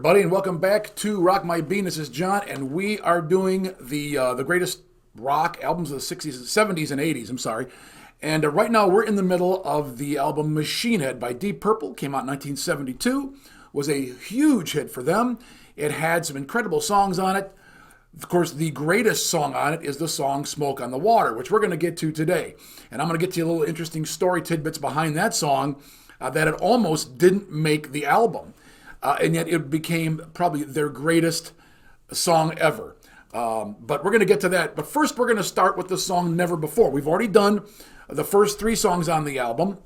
everybody, and welcome back to Rock My Bean. This is John, and we are doing the greatest rock albums of the 60s, 70s, and 80s. I'm sorry. And right now, we're in the middle of the album Machine Head by Deep Purple. Came out in 1972. Was a huge hit for them. It had some incredible songs on it. Of course, the greatest song on it is the song Smoke on the Water, which we're going to get to today. And I'm going to get to you a little interesting story tidbits behind that song that it almost didn't make the album. And yet it became probably their greatest song ever. But we're going to get to that. But first, we're going to start with the song Never Before. We've already done the first three songs on the album.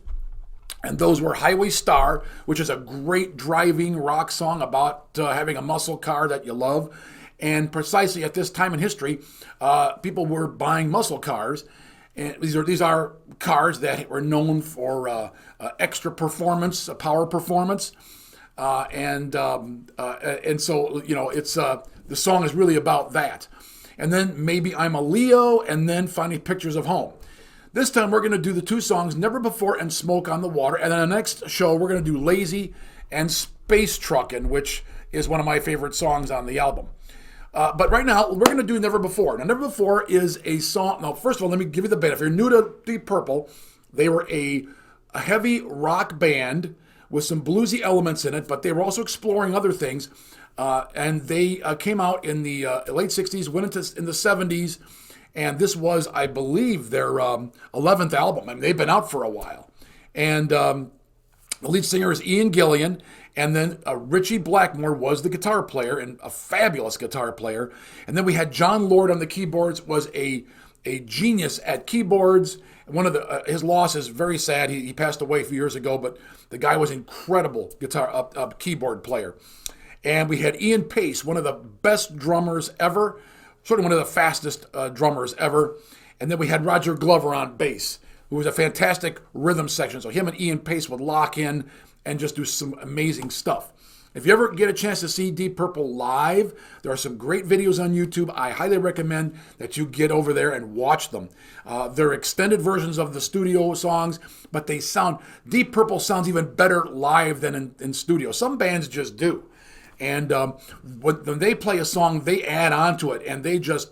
And those were Highway Star, which is a great driving rock song about having a muscle car that you love. And precisely at this time in history, people were buying muscle cars. And these are cars that were known for extra performance, power performance. And so, you know, it's the song is really about that. And then Maybe I'm a Leo, and then finally Pictures of Home. This time we're going to do the two songs Never Before and Smoke on the Water. And then the next show we're going to do Lazy and Space Truckin', which is one of my favorite songs on the album. But right now we're going to do Never Before. Now, Never Before is a song. Now, first of all, let me give you the band. If you're new to Deep Purple, they were a heavy rock band with some bluesy elements in it, but they were also exploring other things. And they came out in the late 60s, went in the 70s, and this was, I believe, their 11th album. I mean, they've been out for a while. And the lead singer is Ian Gillan, and then Ritchie Blackmore was the guitar player, and a fabulous guitar player. And then we had John Lord on the keyboards, was a genius at keyboards. One of his loss is very sad. He passed away a few years ago, but the guy was incredible keyboard player. And we had Ian Pace, one of the best drummers ever, sort of one of the fastest drummers ever. And then we had Roger Glover on bass, who was a fantastic rhythm section. So him and Ian Pace would lock in and just do some amazing stuff. If you ever get a chance to see Deep Purple live, there are some great videos on YouTube. I highly recommend that you get over there and watch them. They're extended versions of the studio songs, but Deep Purple sounds even better live than in studio. Some bands just do. And when they play a song, they add on to it, and they just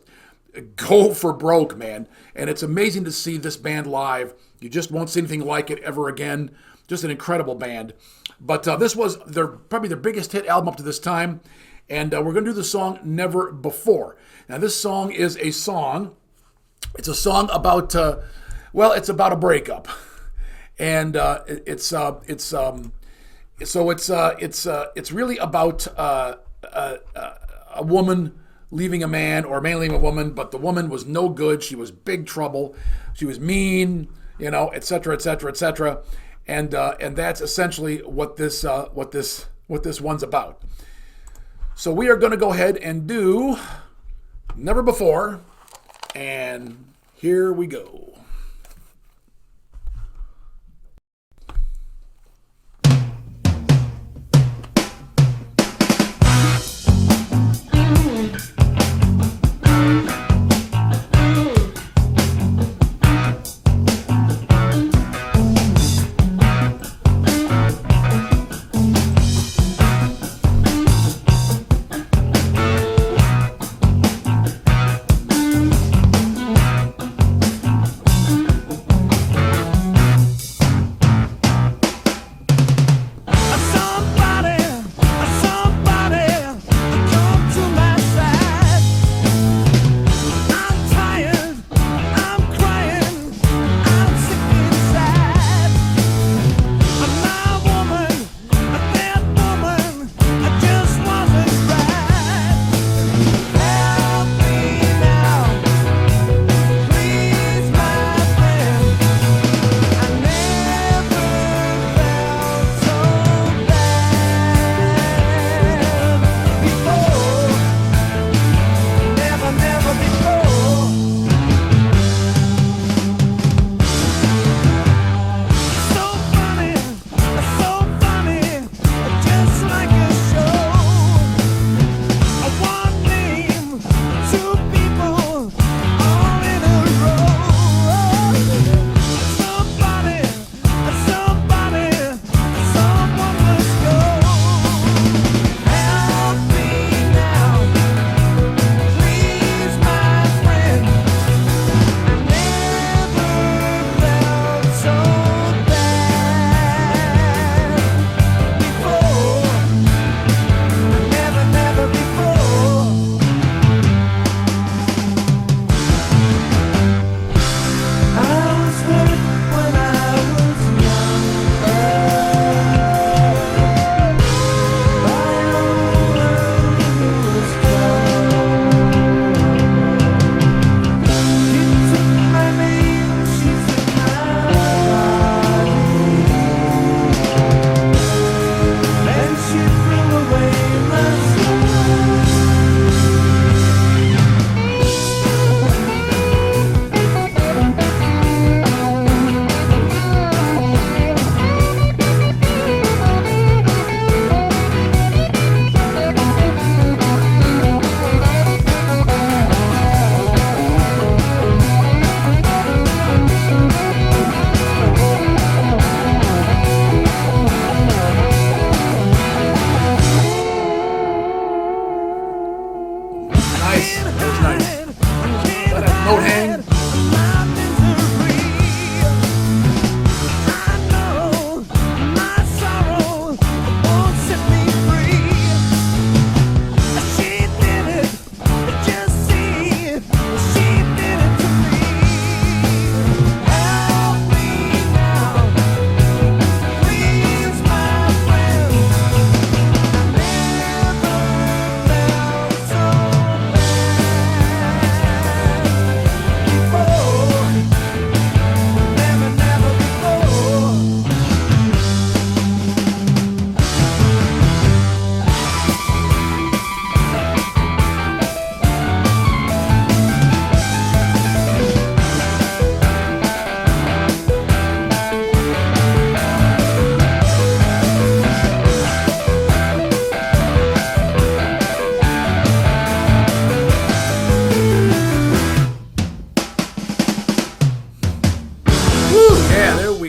go for broke, man. And it's amazing to see this band live. You just won't see anything like it ever again. Just an incredible band. But this was probably their biggest hit album up to this time. And we're going to do the song Never Before. Now, this song is a song. It's a song about, it's about a breakup. And it's really about a woman leaving a man, or a man leaving a woman, but the woman was no good. She was big trouble. She was mean, et cetera, et cetera, et cetera. And that's essentially what this one's about. So we are going to go ahead and do Never Before, and here we go.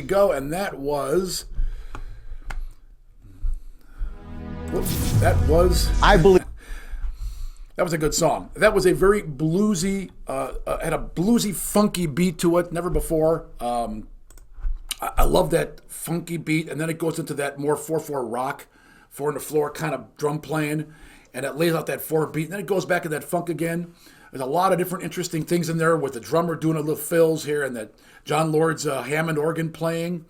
go, and that was. Whoops, that was. I believe. That was a good song. That was a very bluesy, had a bluesy, funky beat to it, never before. I love that funky beat, and then it goes into that more 4/4 rock, 4 on the floor kind of drum playing, and it lays out that 4 beat, and then it goes back to that funk again. There's a lot of different interesting things in there with the drummer doing a little fills here, and that John Lord's Hammond organ playing.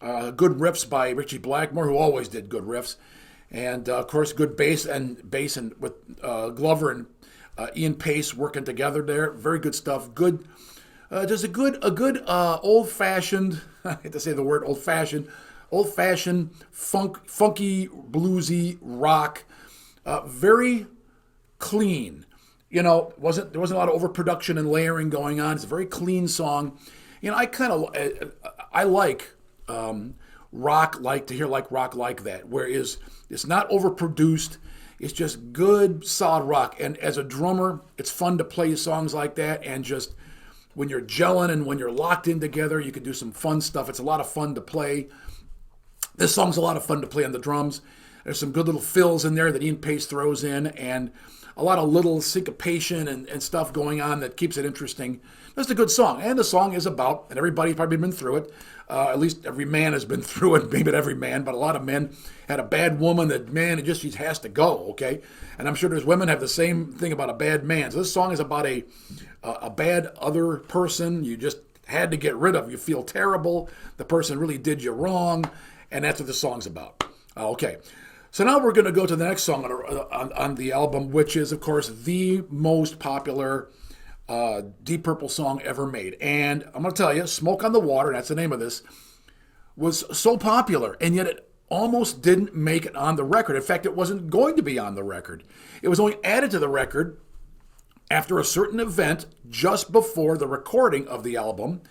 Good riffs by Richie Blackmore, who always did good riffs. And of course, good bass and with Glover and Ian Pace working together there. Very good stuff. Good, just a good old fashioned. I hate to say the word old fashioned funky bluesy rock. Very clean. You know, there wasn't a lot of overproduction and layering going on. It's a very clean song. You know, I like rock like to hear like rock like that, where it's not overproduced. It's just good, solid rock. And as a drummer, it's fun to play songs like that. And just when you're gelling and when you're locked in together, you can do some fun stuff. It's a lot of fun to play. This song's a lot of fun to play on the drums. There's some good little fills in there that Ian Pace throws in, and a lot of little syncopation and stuff going on that keeps it interesting. It's a good song. And the song is about, and everybody's probably been through it, at least every man has been through it, maybe not every man, but a lot of men had a bad woman that, man, she has to go, okay? And I'm sure there's women have the same thing about a bad man. So this song is about a bad other person you just had to get rid of. You feel terrible. The person really did you wrong, and that's what the song's about. Okay. So now we're going to go to the next song on the album, which is, of course, the most popular Deep Purple song ever made. And I'm going to tell you, Smoke on the Water, that's the name of this, was so popular, and yet it almost didn't make it on the record. In fact, it wasn't going to be on the record. It was only added to the record after a certain event just before the recording of the album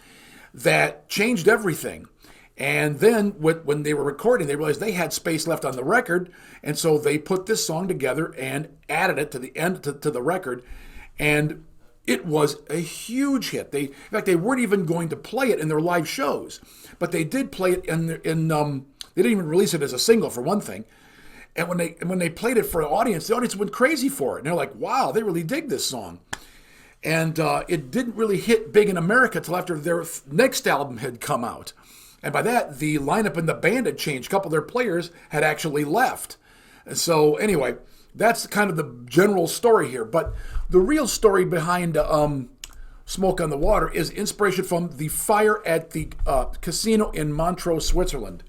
that changed everything. And then when they were recording, they realized they had space left on the record, and so they put this song together and added it to the end to the record, and it was a huge hit. In fact, they weren't even going to play it in their live shows, but they did play it in they didn't even release it as a single, for one thing. And when they played it for the audience went crazy for it. And they're like, wow, they really dig this song. And it didn't really hit big in America till after their next album had come out. And by that, the lineup in the band had changed. A couple of their players had actually left. So anyway, that's kind of the general story here. But the real story behind Smoke on the Water is inspiration from the fire at the casino in Montreux, Switzerland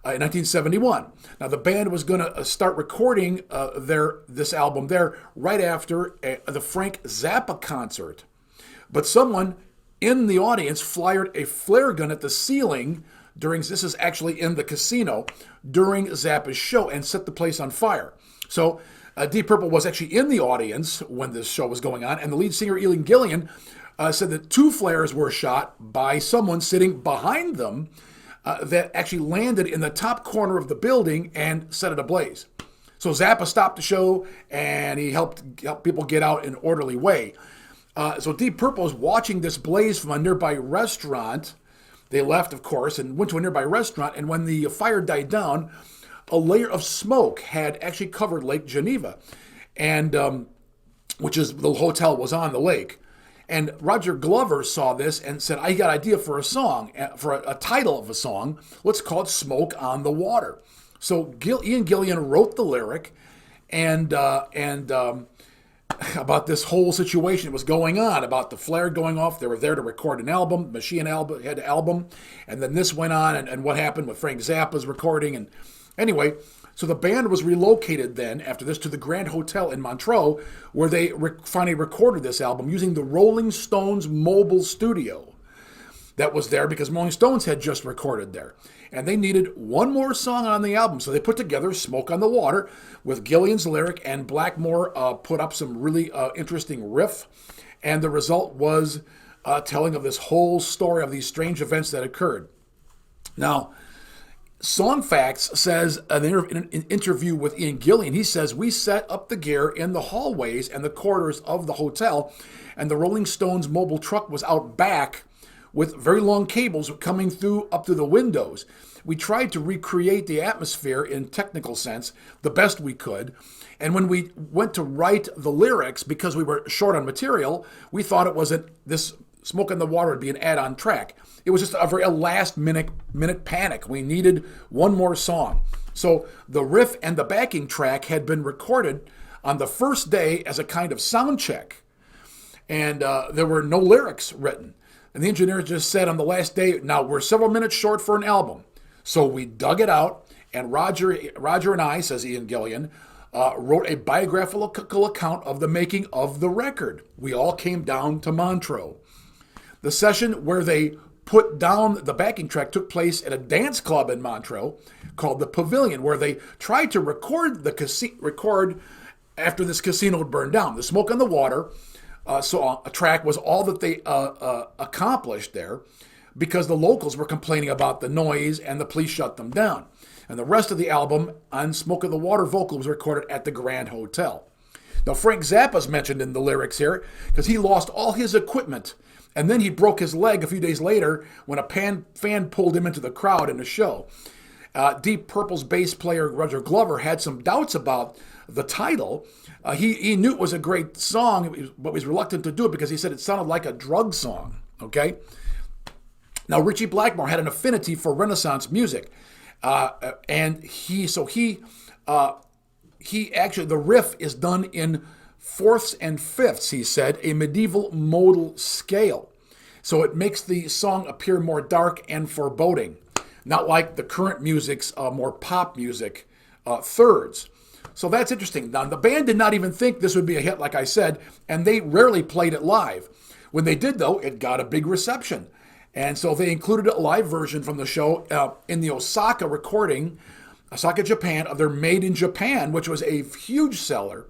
in 1971. Now, the band was going to start recording this album there right after the Frank Zappa concert. But someone in the audience fired a flare gun at the ceiling this is actually in the casino, during Zappa's show, and set the place on fire. So Deep Purple was actually in the audience when this show was going on, and the lead singer, Ian Gillan, said that 2 flares were shot by someone sitting behind them that actually landed in the top corner of the building and set it ablaze. So Zappa stopped the show, and he helped people get out in an orderly way. So Deep Purple is watching this blaze from a nearby restaurant. They left, of course, and went to a nearby restaurant. And when the fire died down, a layer of smoke had actually covered Lake Geneva, and which is the hotel was on the lake. And Roger Glover saw this and said, I got an idea for a song, for a title of a song. Let's call it Smoke on the Water. So Ian Gillan wrote the lyric and about this whole situation that was going on, about the flare going off. They were there to record an album, Machine had an album, and then this went on, and what happened with Frank Zappa's recording. And anyway, so the band was relocated then, after this, to the Grand Hotel in Montreux, where they finally recorded this album using the Rolling Stones mobile studio that was there, because Rolling Stones had just recorded there. And they needed one more song on the album, so they put together Smoke on the Water with Gillian's lyric, and Blackmore put up some really interesting riff. And the result was telling of this whole story of these strange events that occurred. Now, Songfacts says in an interview with Ian Gillan, he says, we set up the gear in the hallways and the corridors of the hotel, and the Rolling Stones mobile truck was out back with very long cables coming through up to the windows. We tried to recreate the atmosphere in technical sense the best we could. And when we went to write the lyrics, because we were short on material, we thought it wasn't this Smoke on the Water would be an add-on track. It was just a very last-minute panic. We needed one more song. So the riff and the backing track had been recorded on the first day as a kind of sound check. And there were no lyrics written. And the engineer just said on the last day, now we're several minutes short for an album. So we dug it out, and Roger and I, says Ian Gillian, wrote a biographical account of the making of the record. We all came down to Montreux. The session where they put down the backing track took place at a dance club in Montreux called the Pavilion, where they tried to record after this casino had burned down. The Smoke on the Water a track was all that they accomplished there, because the locals were complaining about the noise and the police shut them down. And the rest of the album on Smoke on the Water vocal was recorded at the Grand Hotel. Now, Frank Zappa's mentioned in the lyrics here because he lost all his equipment, and then he broke his leg a few days later when a fan pulled him into the crowd in a show. Deep Purple's bass player Roger Glover had some doubts about the title. He knew it was a great song, but was reluctant to do it because he said it sounded like a drug song. Okay. Now, Ritchie Blackmore had an affinity for Renaissance music, and he actually, the riff is done in fourths and fifths, he said, a medieval modal scale. So it makes the song appear more dark and foreboding, not like the current music's more pop music thirds. So that's interesting. Now, the band did not even think this would be a hit, like I said, and they rarely played it live. When they did, though, it got a big reception. And so they included a live version from the show in the Osaka recording, Osaka, Japan, of their Made in Japan, which was a huge seller.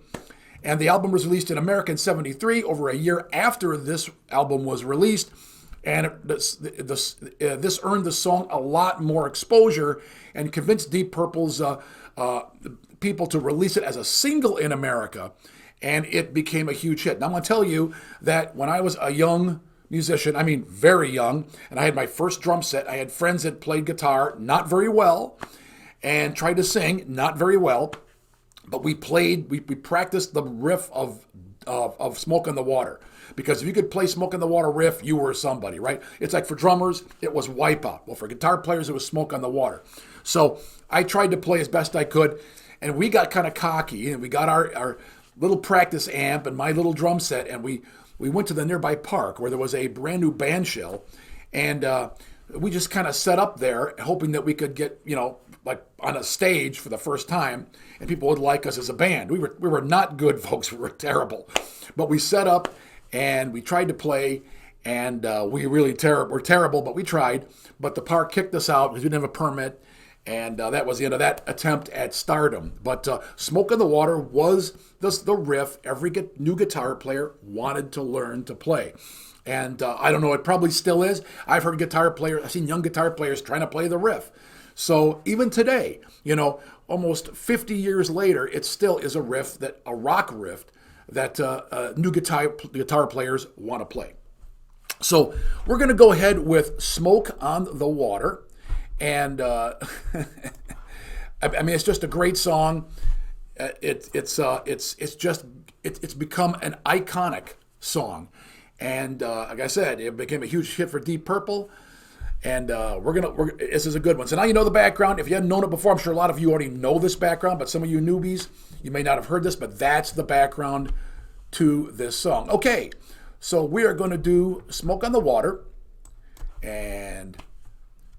And the album was released in America in 1973, over a year after this album was released. And this earned the song a lot more exposure and convinced Deep Purple's people to release it as a single in America. And it became a huge hit. Now, I'm going to tell you that when I was a young musician, I mean very young, and I had my first drum set, I had friends that played guitar, not very well, and tried to sing, not very well, but we practiced the riff of Smoke on the Water. Because if you could play Smoke on the Water riff, you were somebody, right? It's like for drummers, it was Wipeout. Well, for guitar players, it was Smoke on the Water. So I tried to play as best I could, and we got kind of cocky, and we got our little practice amp and my little drum set, and we went to the nearby park where there was a brand new band shell, and we just kind of set up there hoping that we could get, like on a stage for the first time and people would like us as a band. We were not good, folks. We were terrible. But we set up and we tried to play, and we really were terrible, but we tried. But the park kicked us out because we didn't have a permit, and that was the end of that attempt at stardom. But Smoke on the Water was the riff every new guitar player wanted to learn to play. And I don't know, it probably still is. I've seen young guitar players trying to play the riff. So even today, almost 50 years later, it still is a rock riff that new guitar players want to play. So we're going to go ahead with Smoke on the Water. And I mean, it's just a great song. It's become an iconic song, and like I said, it became a huge hit for Deep Purple. And this is a good one. So now you know the background. If you hadn't known it before, I'm sure a lot of you already know this background, but some of you newbies, you may not have heard this, but that's the background to this song. Okay, so we are going to do Smoke on the Water, and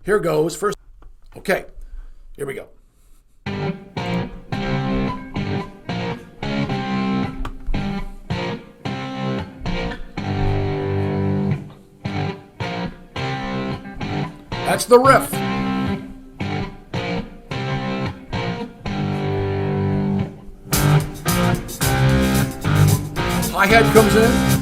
here goes first. Okay, here we go. That's the riff. Hi-hat comes in.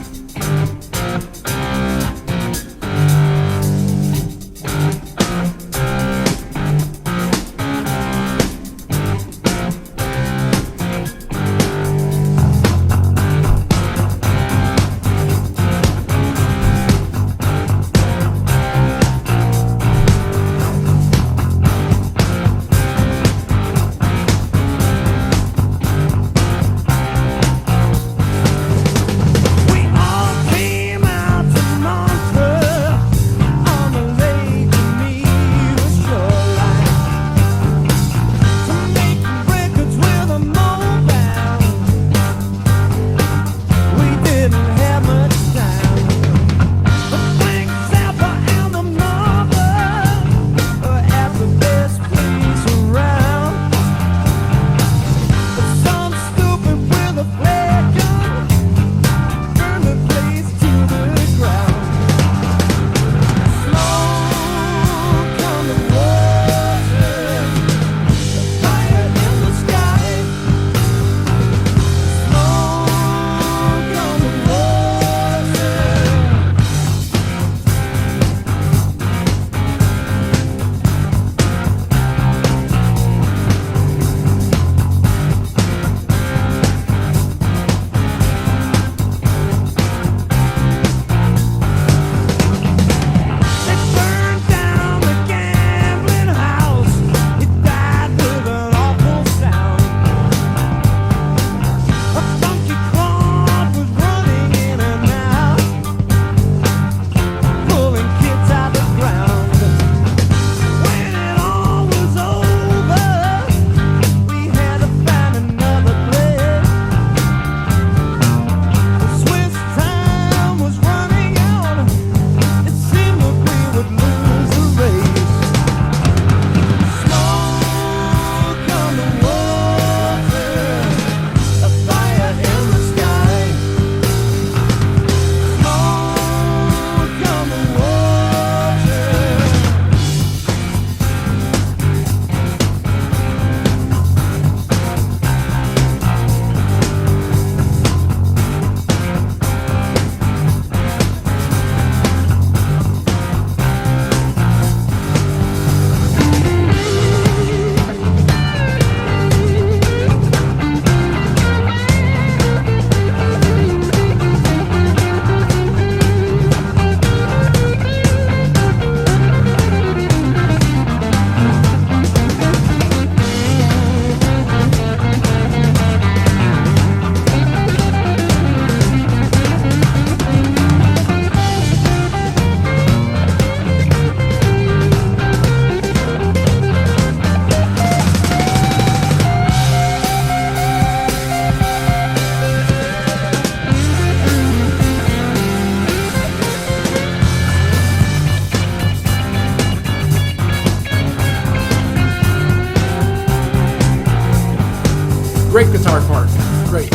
Great guitar part. Great.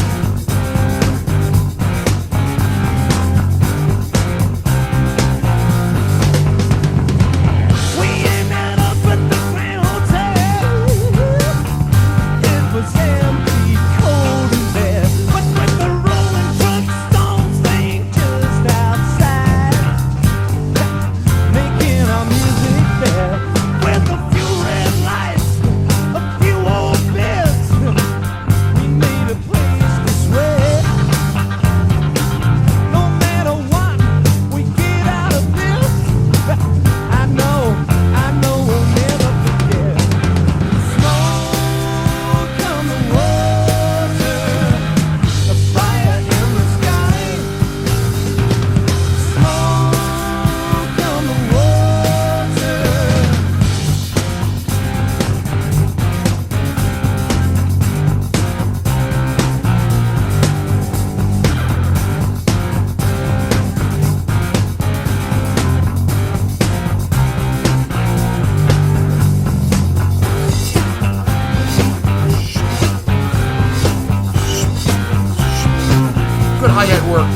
Good hi-hat work.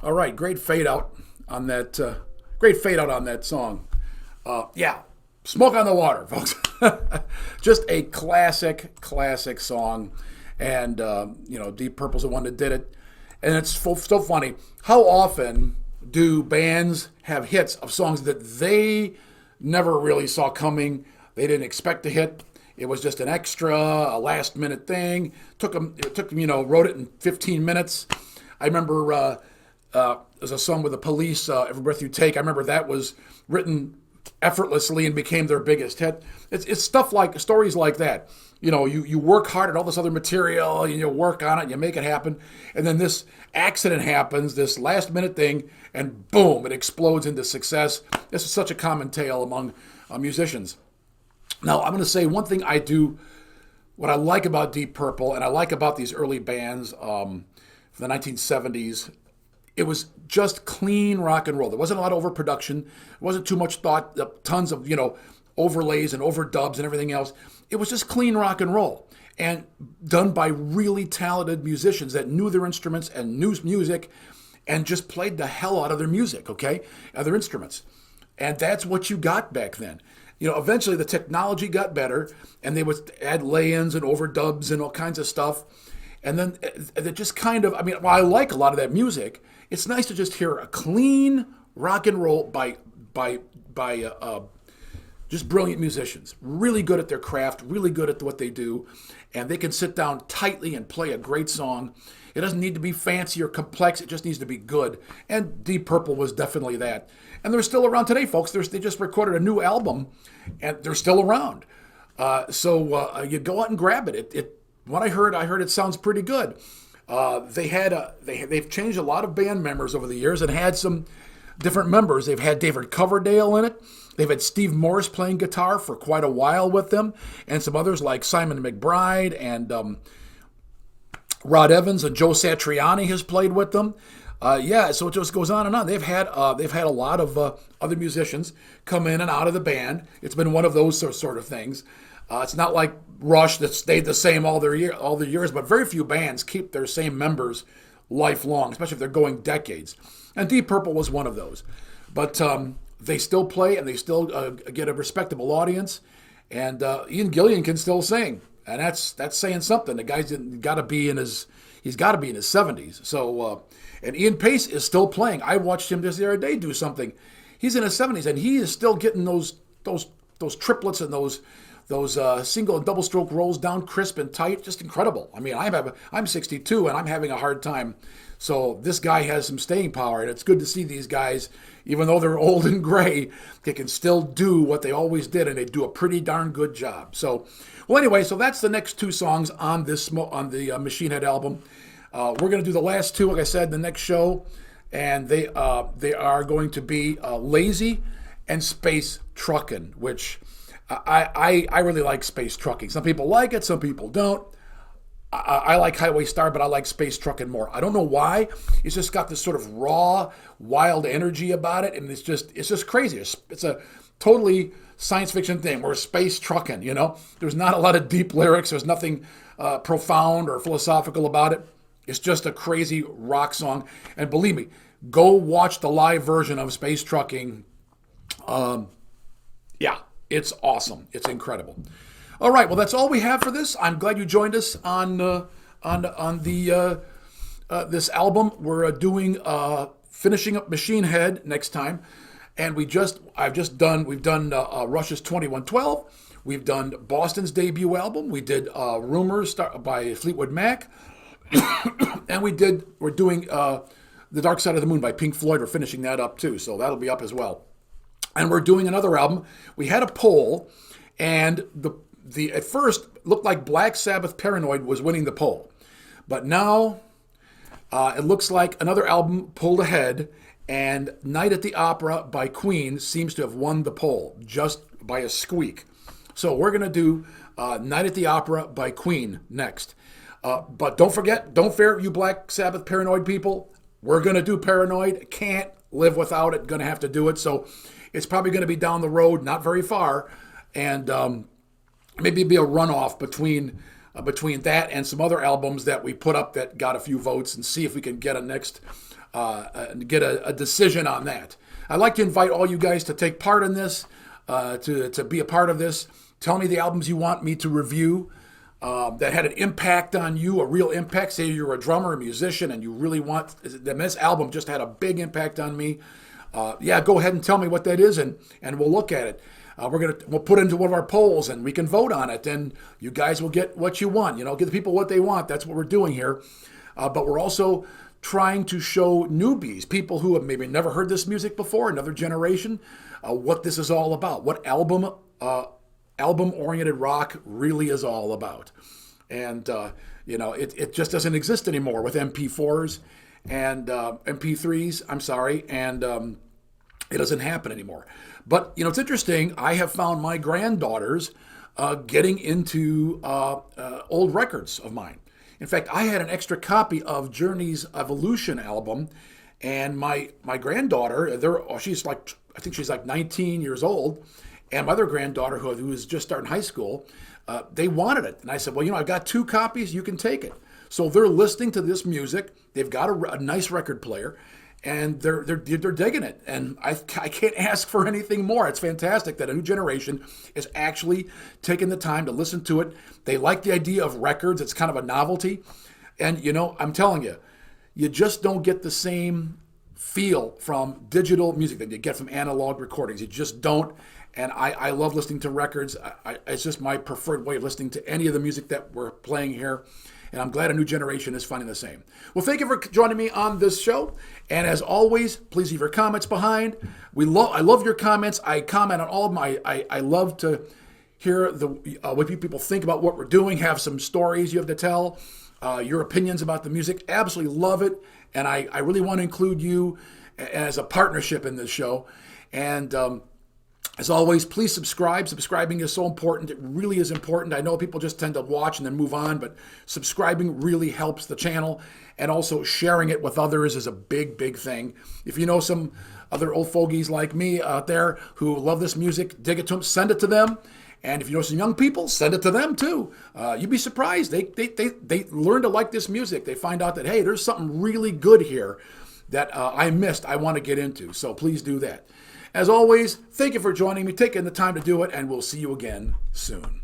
All right, great fade out on that. Great fade out on that song. Yeah, Smoke on the Water, folks. Just a classic song, and Deep Purple's the one that did it. And it's so funny. How often do bands have hits of songs that they never really saw coming? They didn't expect to hit. It was just an extra, a last minute thing. It took them, wrote it in 15 minutes. I remember. There's a song with the Police, Every Breath You Take. I remember that was written effortlessly and became their biggest hit. It's stuff like, stories like that. You work hard at all this other material, and you work on it, and you make it happen, and then this accident happens, this last minute thing, and boom, it explodes into success. This is such a common tale among musicians. Now, I'm going to say one thing what I like about Deep Purple, and I like about these early bands from the 1970s, it was just clean rock and roll. There wasn't a lot of overproduction. There wasn't too much thought, tons of, overlays and overdubs and everything else. It was just clean rock and roll, and done by really talented musicians that knew their instruments and knew music and just played the hell out of their music, okay? Their instruments. And that's what you got back then. Eventually the technology got better, and they would add lay-ins and overdubs and all kinds of stuff. And then it just kind of, while I like a lot of that music, it's nice to just hear a clean rock and roll by just brilliant musicians, really good at their craft, really good at what they do, and they can sit down tightly and play a great song. It doesn't need to be fancy or complex, it just needs to be good. And Deep Purple was definitely that. And they're still around today, folks. They just recorded a new album, and they're still around. So you go out and grab it. What I heard it sounds pretty good. They've changed a lot of band members over the years and had some different members. They've had David Coverdale in it. They've had Steve Morris playing guitar for quite a while with them, and some others like Simon McBride and Rod Evans and Joe Satriani has played with them. So it just goes on and on. They've had a lot of other musicians come in and out of the band. It's been one of those sort of things. It's not like Rush that stayed the same all the years, but very few bands keep their same members lifelong, especially if they're going decades. And Deep Purple was one of those. But they still play, and they still get a respectable audience. And Ian Gillan can still sing, and that's saying something. The guy's got to be in his 70s. So and Ian Pace is still playing. I watched him just the other day do something. He's in his 70s, and he is still getting those triplets and those single and double stroke rolls down crisp and tight, just incredible. I'm 62 and I'm having a hard time So this guy has some staying power, and it's good to see these guys, even though they're old and gray, they can still do what they always did, and they do a pretty darn good job. So, well, anyway, so that's the next two songs on the Machine Head album. We're going to do the last two, like I said, the next show, and they are going to be Lazy and Space Truckin', which I really like Space Trucking. Some people like it, some people don't. I like Highway Star, but I like Space Truckin' more. I don't know why. It's just got this sort of raw, wild energy about it, and it's just crazy. It's a totally science fiction thing. We're space trucking, you know. There's not a lot of deep lyrics. There's nothing profound or philosophical about it. It's just a crazy rock song. And believe me, go watch the live version of Space Trucking. Yeah, it's awesome. It's incredible. All right, well, that's all we have for this. I'm glad you joined us on the this album. We're doing finishing up Machine Head next time, and we've done Rush's 2112. We've done Boston's debut album. We did Rumors by Fleetwood Mac, and we're doing The Dark Side of the Moon by Pink Floyd. We're finishing that up too, so that'll be up as well. And we're doing another album. We had a poll, and the at first looked like Black Sabbath Paranoid was winning the poll, but now it looks like another album pulled ahead, and Night at the Opera by Queen seems to have won the poll just by a squeak. So we're going to do Night at the Opera by Queen next. But don't fear, you Black Sabbath Paranoid people. We're going to do Paranoid. Can't live without it. Going to have to do it. So it's probably going to be down the road, not very far, and maybe be a runoff between that and some other albums that we put up that got a few votes, and see if we can get a decision on that. I'd like to invite all you guys to take part in this, to be a part of this. Tell me the albums you want me to review that had an impact on you, a real impact. Say you're a drummer, a musician, and you really want this album just had a big impact on me. Go ahead and tell me what that is, and we'll look at it. We'll put it into one of our polls, and we can vote on it, and you guys will get what you want. Give the people what they want. That's what we're doing here. But we're also trying to show newbies, people who have maybe never heard this music before, another generation, what this is all about, what album-oriented rock really is all about. And, it just doesn't exist anymore with MP4s and MP3s, and it doesn't happen anymore. But, it's interesting. I have found my granddaughters getting into old records of mine. In fact, I had an extra copy of Journey's Evolution album, and my granddaughter, I think she's like 19 years old, and my other granddaughter, who was just starting high school, they wanted it. And I said, well, I've got 2 copies. You can take it. So they're listening to this music. They've got a nice record player, and they're digging it. And I can't ask for anything more. It's fantastic that a new generation is actually taking the time to listen to it. They like the idea of records. It's kind of a novelty. And, I'm telling you, you just don't get the same feel from digital music that you get from analog recordings. You just don't. And I love listening to records. It's just my preferred way of listening to any of the music that we're playing here. And I'm glad a new generation is finding the same. Well, thank you for joining me on this show. And as always, please leave your comments behind. I love your comments. I comment on all of my. I love to hear what people think about what we're doing. Have some stories you have to tell. Your opinions about the music. Absolutely love it. And I really want to include you as a partnership in this show. And as always, please subscribe. Subscribing is so important. It really is important. I know people just tend to watch and then move on, but subscribing really helps the channel. And also sharing it with others is a big, big thing. If you know some other old fogies like me out there who love this music, dig it to them, send it to them. And if you know some young people, send it to them too. You'd be surprised. They learn to like this music. They find out that, hey, there's something really good here that I missed, I want to get into. So please do that. As always, thank you for joining me, taking the time to do it, and we'll see you again soon.